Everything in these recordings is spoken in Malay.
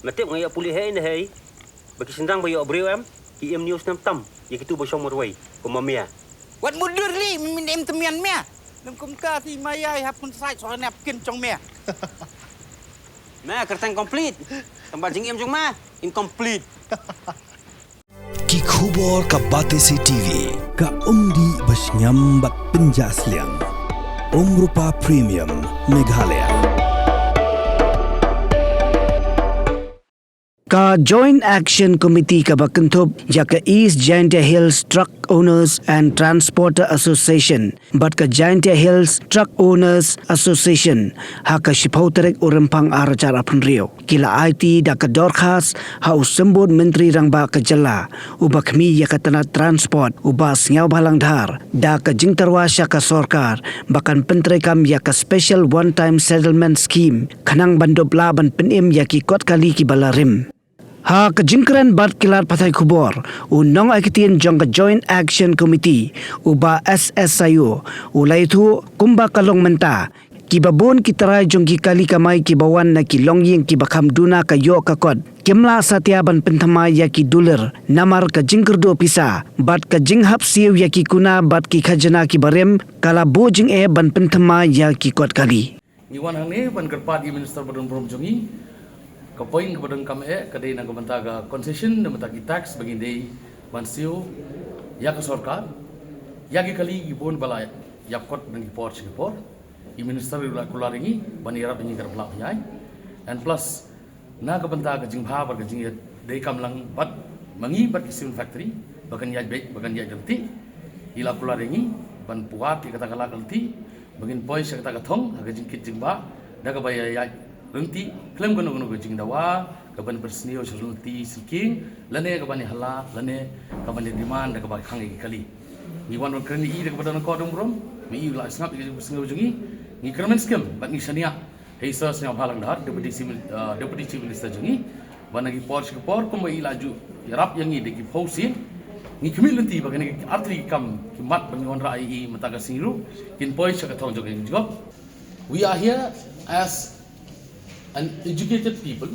Matip ngaya pulih hai na hai. Bagi sendang bayo abreu am. Ki em news nam tam. Ya kitu bo shong morwai. Ko mamia. Wat mudur li min em temian mea. Nam kum ta ti mayai hap kun sai so nap kin chong mea. Ma kertang complete. Tambah jing em jong ma incomplete. Ki khubor ka Batesi TV ka umdi bas nyambat penjaslian. Rupa Premium Meghalaya. Ka Joint Action Committee ka Bakanthop jaka East Giant Hills Truck Owners and Transporter Association bat ka Giant Hills Truck Owners Association haka shipauterek urempang aracara penrio kila IT daka dorkhas ha usembut menteri rangba ka jala ubak mi yakatana transport ubas ngaw balang dhar daka jingtarwasya ka sorkar bakan pentrekam yaka special one time settlement scheme kanang bandop laban penim yaki kot kali ki balarim. Ha kejingkran bat kilat patai kubor unong akitien jong ka Joint Action Committee uba SSIO ulai tu kumba kalong menta kibabon kitarai jong ki kali kamai kibawan na kilong ying kibakam duna ka yo kakot kimla satiaban pentamai ya ki duler namar ka jingker do pisa bat ka jinghap siu ya ki kuna bat ki khajana ki barem kala bo jing e ban pentamai ya ki kot kali Iwan hang ni ban kerpat di Minister Badan Perum Jongi ke poin kepada kami kadai nak bentaga concession dan bentagi tax bagi day bansiu ya ke sorkar ya ke kali ibon balai ya kot dan import Singapore i Minister keluar ini banirap ini kerap nyai and plus na ke bentaga jingha bar ke jing day kamlang bat mangi bat kisim factory bahkan ya baik bahkan ya jelti ila keluar ini ban puat kata kala kelti bagin poin saya kata kathong agak jingkit jingba dah ke bayar ya Renti klaim kono jing dawa kaban bersnio serunti seeking lane kaban hala lane kaban demand kaban khangi kali ni wan kerni i de kaban ko dong rom mi i la snap i bersnio jungi ni kermen skem bat ni sania heisa snya bhalang dar deputy chief minister jungi banagi porch ke por ko i laju rap yang i de ki phausin ni kemilenti bagani artri kam ki mat ban ngon rai i mataga singru kin point ka thong jogi job we are here as and educated people,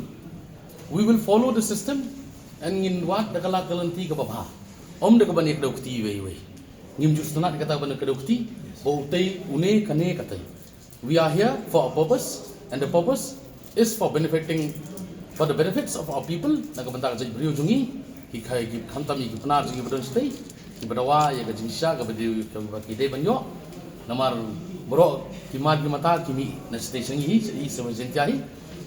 we will follow the system and in what the kalak kalanti ka baba. Om de ka bani kadokti way. Ngim justana kata bani kadokti, bautai une kane katai. We are here for a purpose, and the purpose is for the benefits of our people. Nakabanta ka brio jungi, ki khai ki khantam ki panar jungi badon stay, ki badawa ya ka jinsha ka badi ka kide banyo. Namar bro ki mad ki mata ki mi na station hi sementia hi.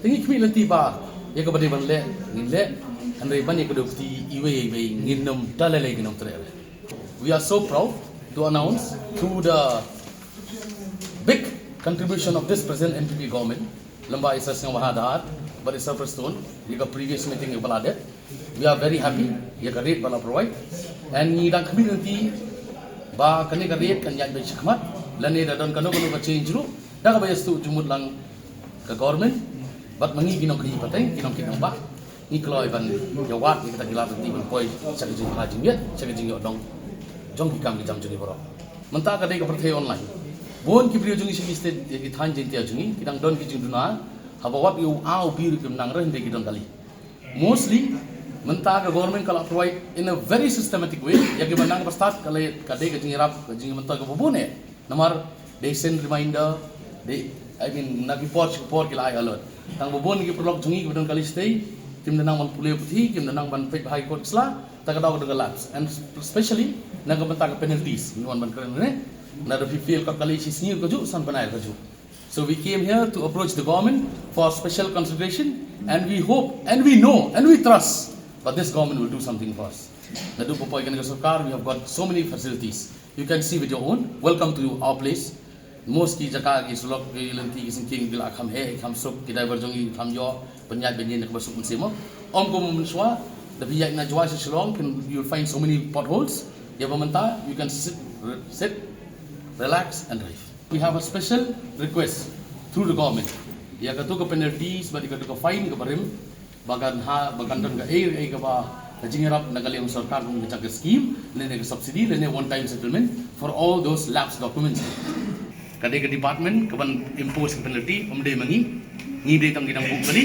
Tingi kami nanti ba, ya kepada banle, ngile, andai bani kedokti iwe nginom dalai nginom terere. We are so proud to announce through the big contribution of this present NPP government, lamba isas yang mahadar, but it's first stone. Jika previous meeting yang balade, we are very happy. Jika rate bala provide, and ngidang kami nanti ba kani ka rate kan yan bersikmat, lane dadon kano ka change ru, dah ka bayas tu jumut lang ke government. Bat mangi kinong kri patay kinong ba ni kloy ban yawat ni kita gila ti ban poi chak jing ha jing yet chak jing yo dong jong ki kam ki jam juni boro menta ka dei ka perthai online bon ki brio jungi sigi state ki than jin tia jungi kidang don ki jing duna haba wat yu au bir ki nang ren de ki don kali mostly menta ka government kala provide in a very systematic way ya ki banang pa start kala ka dei ka jing rap ka jing menta ka bobone namar they send reminder nagi port ki lai alert tang bobon ki prolog jungi ki don kali stay kim danang man pule puthi kim danang ban pet high court sla ta ka daw de labs and especially naga banta ka penalties ni wan ban kren ne na do feel ka kali si sneer ko ju san banai ko ju so we came here to approach the government for special consideration and we hope and we know and we trust but this government will do something for us na do popoy kan ka sarkar we have got so many facilities you can see with your own welcome to our place most ki jaka ki sulok ki lenti ki singking bila kham he kham sok ki driver jongi kham yo penyat benyen ke basuk semo om ko menswa the biyak na jwa shalom can you will find so many potholes ya pementa you can sit relax and drive we have a special request through the government ya ka to ka penalties ba ka to ka fine ka barim bagan don ka air ka ba jingerap nagali ang sarkar kung gachag scheme lene ka subsidy lene one time settlement for all those lapse documents kadai ke department kaban impose penalty umde mangi ngide tang gidang buk kali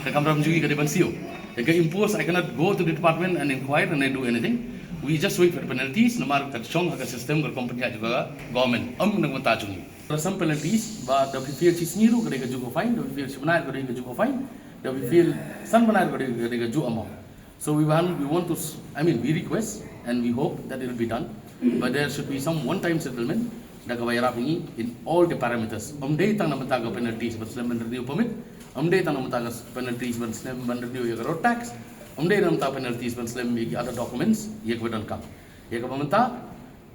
the kamram jugi ka debansio. They can impose, I cannot go to the department and inquire and I do anything. We just wait for the penalties, namar ka chong ka system ka company juga government nagmanta chungi. There are some penalties, but the feel chisniru ka dega jugo fine, the feel sebenar ka dega jugo fine, the feel san benar ka dega jugo amount. So we want to, we request and we hope that it will be done, but there should be some one-time settlement that kabayarapingi in all the parameters. Day tang namataga penalties but slam review permit, day tang namataga penalties but slam review road tax, day namataga penalties but slam other documents ye don't come. Ye kabamanta,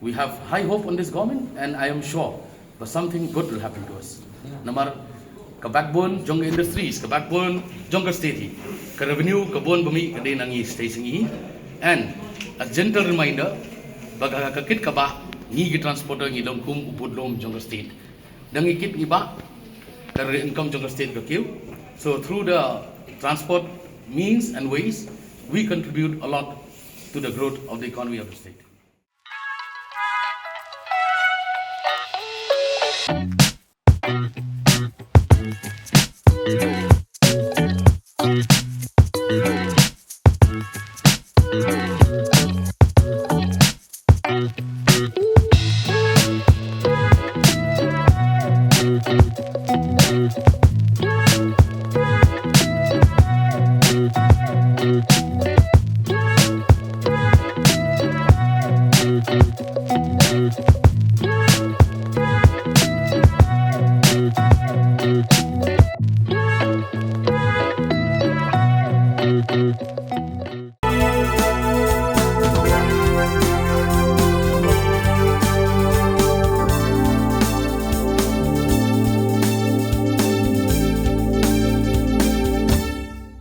we have high hope on this government and I am sure that something good will happen to us. Namar ka backbone jong industries, ka backbone jong state, ka revenue ka bon bumi ka din ang station hi, and a gentle reminder baga kakit ka ba ngi transporter ngi dom kum upudlom jong state dang ikit iba ka income jong state ka kill. So through the transport means and ways we contribute a lot to the growth of the economy of the state. Thank you.